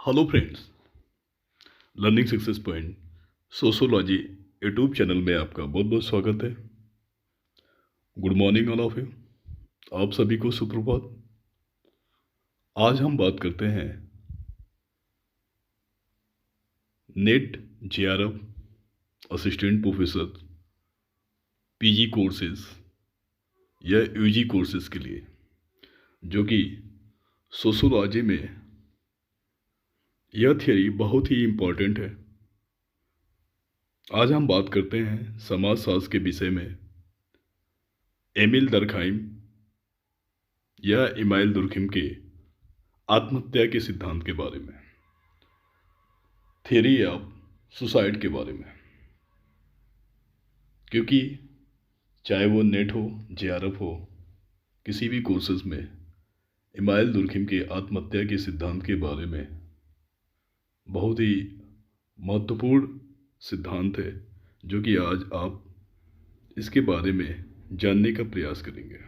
Hello friends, learning success point sociology YouTube channel में आपका बहुत बहुत स्वागत है। Good morning all of you. आप सभी को सुप्रभात। आज हम बात करते हैं net JRF assistant professor PG courses या यूजी कोर्सेज के लिए, जो कि सोशोलॉजी में यह थियरी बहुत ही इम्पोर्टेंट है। आज हम बात करते हैं समाजशास्त्र के विषय में एमिल दरखाइम या इमाइल दुर्खिम के आत्महत्या के सिद्धांत के बारे में, थियरी ऑफ सुसाइड के बारे में। क्योंकि चाहे वो नेट हो, जेआरएफ हो, किसी भी कोर्सेज में इमाइल दुर्खिम के आत्महत्या के सिद्धांत के बारे में बहुत ही महत्वपूर्ण सिद्धांत है, जो कि आज आप इसके बारे में जानने का प्रयास करेंगे।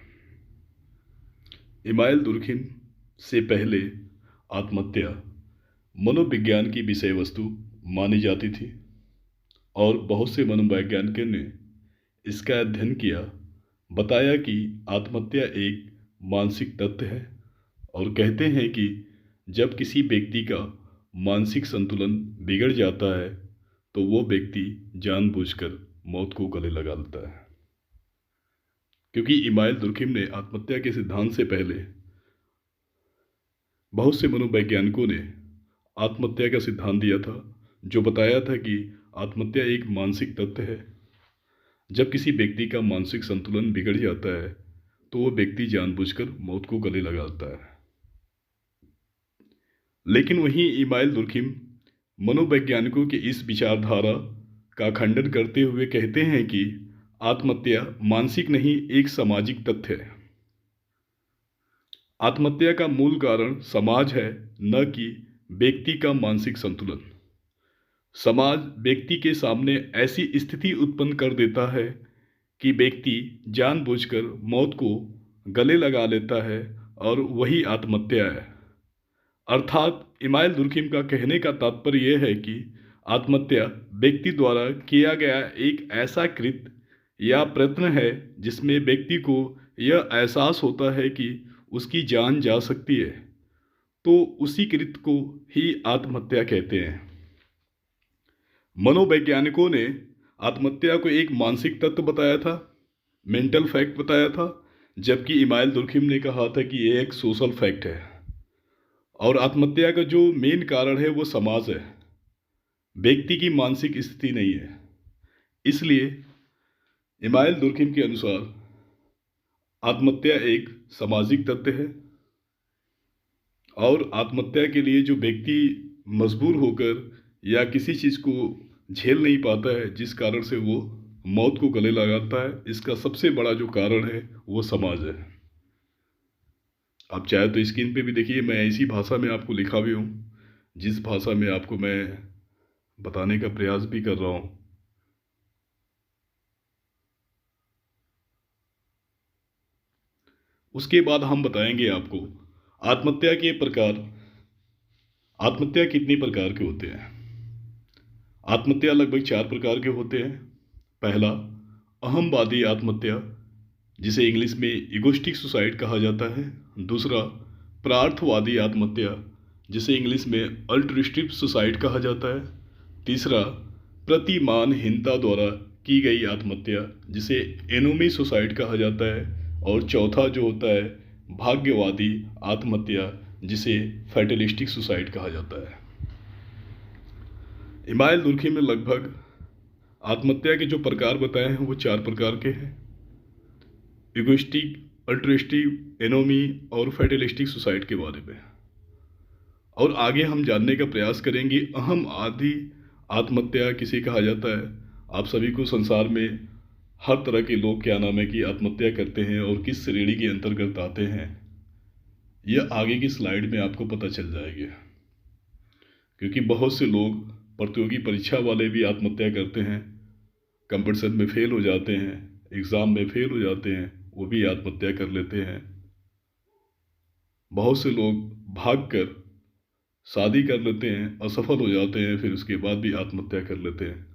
इमाइल दुर्खिम से पहले आत्महत्या मनोविज्ञान की विषय वस्तु मानी जाती थी और बहुत से मनोवैज्ञानिकों ने इसका अध्ययन किया, बताया कि आत्महत्या एक मानसिक तत्व है और कहते हैं कि जब किसी व्यक्ति का मानसिक संतुलन बिगड़ जाता है तो वो व्यक्ति जानबूझकर मौत को गले लगा लेता है। क्योंकि इमाइल दुर्खिम ने आत्महत्या के सिद्धांत से पहले बहुत से मनोवैज्ञानिकों ने आत्महत्या का सिद्धांत दिया था, जो बताया था कि आत्महत्या एक मानसिक तत्व है। जब किसी व्यक्ति का मानसिक संतुलन बिगड़ जाता है तो वो व्यक्ति जानबूझकर मौत को गले लगाता है। लेकिन वहीं इमाइल दुर्खिम मनोवैज्ञानिकों के इस विचारधारा का खंडन करते हुए कहते हैं कि आत्महत्या मानसिक नहीं, एक सामाजिक तथ्य है। आत्महत्या का मूल कारण समाज है, न कि व्यक्ति का मानसिक संतुलन। समाज व्यक्ति के सामने ऐसी स्थिति उत्पन्न कर देता है कि व्यक्ति जानबूझकर मौत को गले लगा लेता है और वही आत्महत्या है। अर्थात इमाइल दुर्खिम का कहने का तात्पर्य यह है कि आत्महत्या व्यक्ति द्वारा किया गया एक ऐसा कृत्य या प्रयत्न है जिसमें व्यक्ति को यह एहसास होता है कि उसकी जान जा सकती है, तो उसी कृत्य को ही आत्महत्या कहते हैं। मनोवैज्ञानिकों ने आत्महत्या को एक मानसिक तत्व बताया था, मेंटल फैक्ट बताया था, जबकि इमाइल दुर्खिम ने कहा था कि ये एक सोशल फैक्ट है और आत्महत्या का जो मेन कारण है वो समाज है, व्यक्ति की मानसिक स्थिति नहीं है। इसलिए इमाइल दुर्खिम के अनुसार आत्महत्या एक सामाजिक तथ्य है और आत्महत्या के लिए जो व्यक्ति मजबूर होकर या किसी चीज़ को झेल नहीं पाता है, जिस कारण से वो मौत को गले लगाता है, इसका सबसे बड़ा जो कारण है वो समाज है। आप चाहे तो स्क्रीन पे भी देखिए, मैं ऐसी भाषा में आपको लिखा भी हूँ जिस भाषा में आपको मैं बताने का प्रयास भी कर रहा हूँ। उसके बाद हम बताएंगे आपको आत्महत्या के प्रकार। आत्महत्या कितने प्रकार के होते हैं? आत्महत्या लगभग 4 प्रकार के होते हैं। पहला, अहमवादी आत्महत्या, जिसे इंग्लिश में इगोइस्टिक सुसाइड कहा जाता है। दूसरा, परार्थवादी आत्महत्या, जिसे इंग्लिश में अल्ट्रुइस्टिक सुसाइड कहा जाता है। तीसरा, प्रतिमानहीनता द्वारा की गई आत्महत्या, जिसे एनोमी सुसाइड कहा जाता है। और चौथा जो होता है भाग्यवादी आत्महत्या, जिसे फैटलिस्टिक सुसाइड कहा जाता है। इमाइल दुर्खिम ने लगभग आत्महत्या के जो प्रकार बताए हैं वो 4 प्रकार के हैं: इगोइस्टिक, अल्ट्रुइस्टिक, एनोमी और फैटलिस्टिक सुसाइड के बारे में। और आगे हम जानने का प्रयास करेंगे अहम आदि आत्महत्या किसे कहा जाता है। आप सभी को संसार में हर तरह के लोग क्या नाम है कि आत्महत्या करते हैं और किस श्रेणी के अंतर्गत आते हैं, यह आगे की स्लाइड में आपको पता चल जाएगा। क्योंकि बहुत से लोग प्रतियोगी परीक्षा वाले भी आत्महत्या करते हैं, कंपटीशन में फेल हो जाते हैं, एग्ज़ाम में फेल हो जाते हैं, वो भी आत्महत्या कर लेते हैं। बहुत से लोग भागकर शादी कर लेते हैं, असफल हो जाते हैं, फिर उसके बाद भी आत्महत्या कर लेते हैं।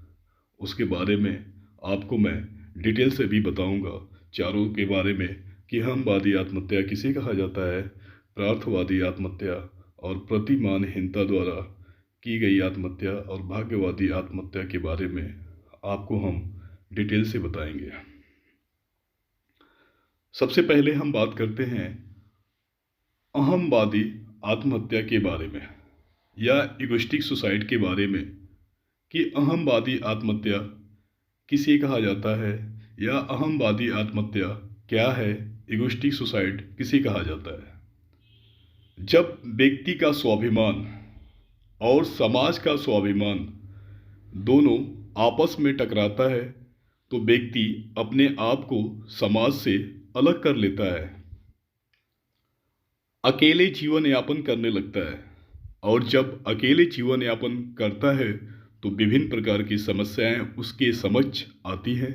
उसके बारे में आपको मैं डिटेल से भी बताऊंगा, चारों के बारे में, कि हमवादी आत्महत्या किसे कहा जाता है, प्रार्थवादी आत्महत्या और प्रतिमानहीनता द्वारा की गई आत्महत्या और भाग्यवादी आत्महत्या के बारे में आपको हम डिटेल से बताएंगे। सबसे पहले हम बात करते हैं अहमवादी आत्महत्या के बारे में, या इगोइस्टिक सुसाइड के बारे में, कि अहमवादी आत्महत्या किसे कहा जाता है, या अहमवादी आत्महत्या क्या है, इगोइस्टिक सुसाइड किसे कहा जाता है। जब व्यक्ति का स्वाभिमान और समाज का स्वाभिमान दोनों आपस में टकराता है तो व्यक्ति अपने आप को समाज से अलग कर लेता है, अकेले जीवन यापन करने लगता है। और जब अकेले जीवन यापन करता है तो विभिन्न प्रकार की समस्याएं उसके समक्ष आती हैं,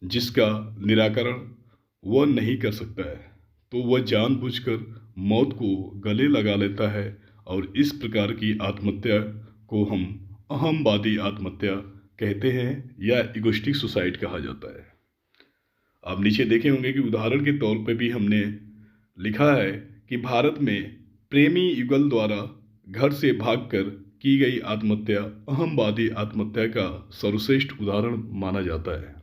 जिसका निराकरण वह नहीं कर सकता है, तो वह जानबूझकर मौत को गले लगा लेता है। और इस प्रकार की आत्महत्या को हम अहमवादी आत्महत्या कहते हैं, या इगोइस्टिक सुसाइड कहा जाता है। आप नीचे देखे होंगे कि उदाहरण के तौर पर भी हमने लिखा है कि भारत में प्रेमी युगल द्वारा घर से भागकर की गई आत्महत्या अहमवादी आत्महत्या का सर्वश्रेष्ठ उदाहरण माना जाता है।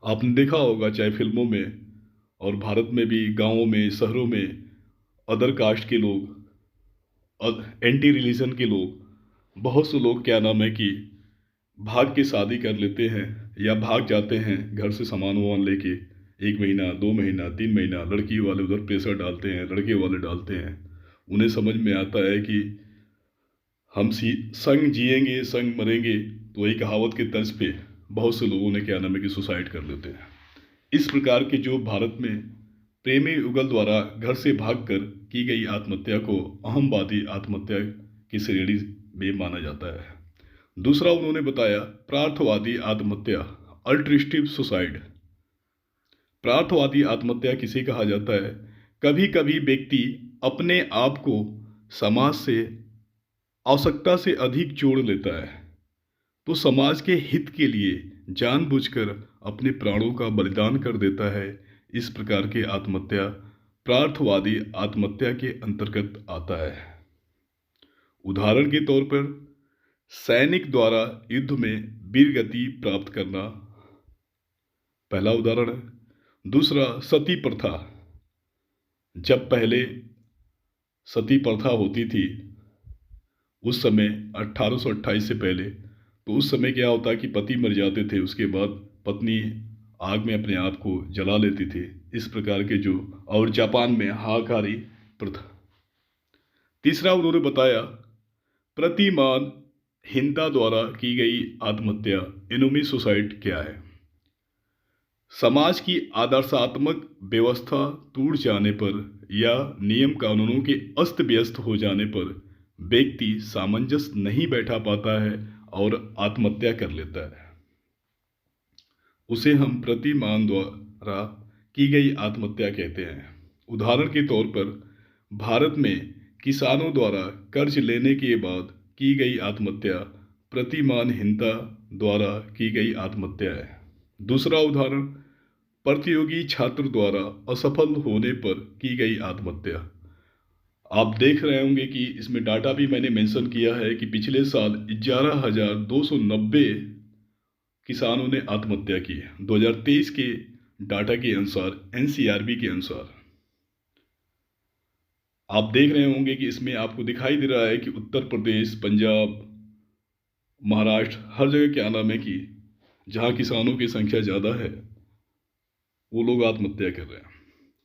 आपने देखा होगा, चाहे फिल्मों में और भारत में भी, गांवों में, शहरों में अदर कास्ट के लोग, एंटी रिलीजन के लोग, बहुत से लोग क्या नाम है कि भाग के शादी कर लेते हैं, या भाग जाते हैं घर से सामान वामान लेके। 1 महीना, 2 महीना, 3 महीना लड़की वाले उधर प्रेशर डालते हैं, लड़के वाले डालते हैं। उन्हें समझ में आता है कि हम संग जिएंगे संग मरेंगे, तो वही कहावत के तर्ज पे बहुत से लोगों ने क्या नाम है कि सुसाइड कर लेते हैं। इस प्रकार के जो भारत में प्रेमी युगल द्वारा घर से भागकर की गई आत्महत्या को अहमवादी आत्महत्या की श्रेणी में माना जाता है। दूसरा उन्होंने बताया प्रार्थवादी आत्महत्या, अल्ट्रिस्टिव सुसाइड। प्रार्थवादी आत्महत्या किसे कहा जाता है? कभी कभी व्यक्ति अपने आप को समाज से आवश्यकता से अधिक जोड़ लेता है, तो समाज के हित के लिए जानबूझकर अपने प्राणों का बलिदान कर देता है। इस प्रकार की आत्महत्या प्रार्थवादी आत्महत्या के अंतर्गत आता है। उदाहरण के तौर पर सैनिक द्वारा युद्ध में वीरगति प्राप्त करना पहला उदाहरण है। दूसरा सती प्रथा। जब पहले सती प्रथा होती थी उस समय 1828 से पहले, तो उस समय क्या होता कि पति मर जाते थे, उसके बाद पत्नी आग में अपने आप को जला लेती थी। इस प्रकार के जो, और जापान में हाहाकारी प्रथा। तीसरा उन्होंने बताया प्रतिमानहीनता द्वारा की गई आत्महत्या, एनोमी सुसाइड क्या है? समाज की आदर्शात्मक व्यवस्था टूट जाने पर या नियम कानूनों के अस्त व्यस्त हो जाने पर व्यक्ति सामंजस्य नहीं बैठा पाता है और आत्महत्या कर लेता है। उसे हम प्रतिमान द्वारा की गई आत्महत्या कहते हैं। उदाहरण के तौर पर भारत में किसानों द्वारा कर्ज लेने के बाद की गई आत्महत्या प्रतिमानहीनता द्वारा की गई आत्महत्या है। दूसरा उदाहरण प्रतियोगी छात्र द्वारा असफल होने पर की गई आत्महत्या। आप देख रहे होंगे कि इसमें डाटा भी मैंने मेंशन किया है कि पिछले साल 11,290 किसानों ने आत्महत्या की है, 2023 के डाटा के अनुसार, एनसीआरबी के अनुसार। आप देख रहे होंगे कि इसमें आपको दिखाई दे रहा है कि उत्तर प्रदेश, पंजाब, महाराष्ट्र, हर जगह क्या नाम है कि जहां किसानों की संख्या ज़्यादा है वो लोग आत्महत्या कर रहे हैं।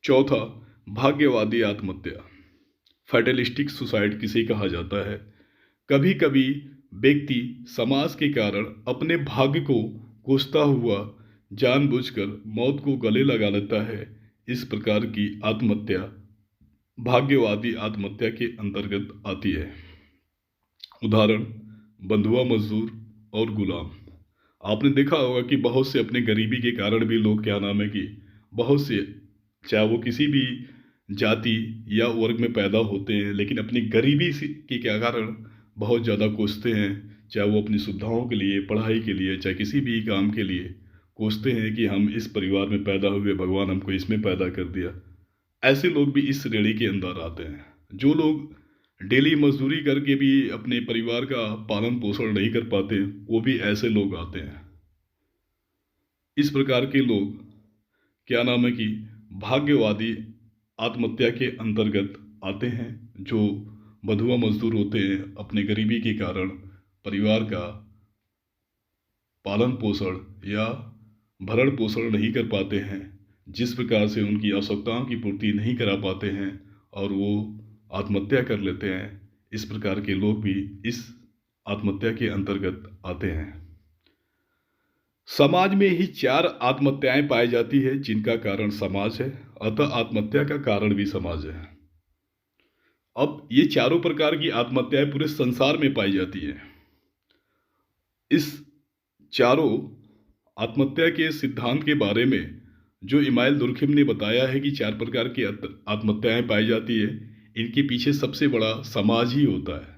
चौथा भाग्यवादी आत्महत्या, फैटलिस्टिक सुसाइड किसे कहा जाता है? कभी कभी व्यक्ति समाज के कारण अपने भाग्य को कोसता हुआ जानबूझकर मौत को गले लगा लेता है। इस प्रकार की आत्महत्या भाग्यवादी आत्महत्या के अंतर्गत आती है। उदाहरण बंधुआ मजदूर और गुलाम। आपने देखा होगा कि बहुत से अपने गरीबी के कारण भी लोग क्या नाम है कि बहुत से, चाहे वो किसी भी जाति या वर्ग में पैदा होते हैं, लेकिन अपनी गरीबी के क्या कारण बहुत ज़्यादा कोसते हैं, चाहे वो अपनी सुविधाओं के लिए, पढ़ाई के लिए, चाहे किसी भी काम के लिए कोसते हैं कि हम इस परिवार में पैदा हुए, भगवान हमको इसमें पैदा कर दिया। ऐसे लोग भी इस श्रेणी के अंदर आते हैं। जो लोग डेली मजदूरी करके भी अपने परिवार का पालन पोषण नहीं कर पाते, वो भी ऐसे लोग आते हैं। इस प्रकार के लोग क्या नाम है कि भाग्यवादी आत्महत्या के अंतर्गत आते हैं, जो बंधुआ मजदूर होते हैं, अपने गरीबी के कारण परिवार का पालन पोषण या भरण पोषण नहीं कर पाते हैं, जिस प्रकार से उनकी आवश्यकताओं की पूर्ति नहीं करा पाते हैं और वो आत्महत्या कर लेते हैं। इस प्रकार के लोग भी इस आत्महत्या के अंतर्गत आते हैं। समाज में ही 4 आत्महत्याएं पाई जाती है जिनका कारण समाज है, अतः आत्महत्या का कारण भी समाज है। अब ये चारों प्रकार की आत्महत्याएं पूरे संसार में पाई जाती है। इस चारों आत्महत्या के सिद्धांत के बारे में जो इमाइल दुर्खिम ने बताया है कि 4 प्रकार की आत्महत्याएं पाई जाती है, इनके पीछे सबसे बड़ा समाज ही होता है।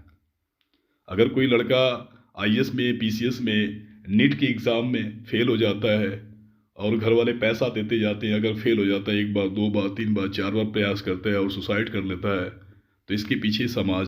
अगर कोई लड़का आईएएस में, पीसीएस में, नीट के एग्ज़ाम में फेल हो जाता है और घर वाले पैसा देते जाते हैं, अगर फेल हो जाता है 1 बार, 2 बार, 3 बार, 4 बार प्रयास करता है और सुसाइड कर लेता है, तो इसके पीछे समाज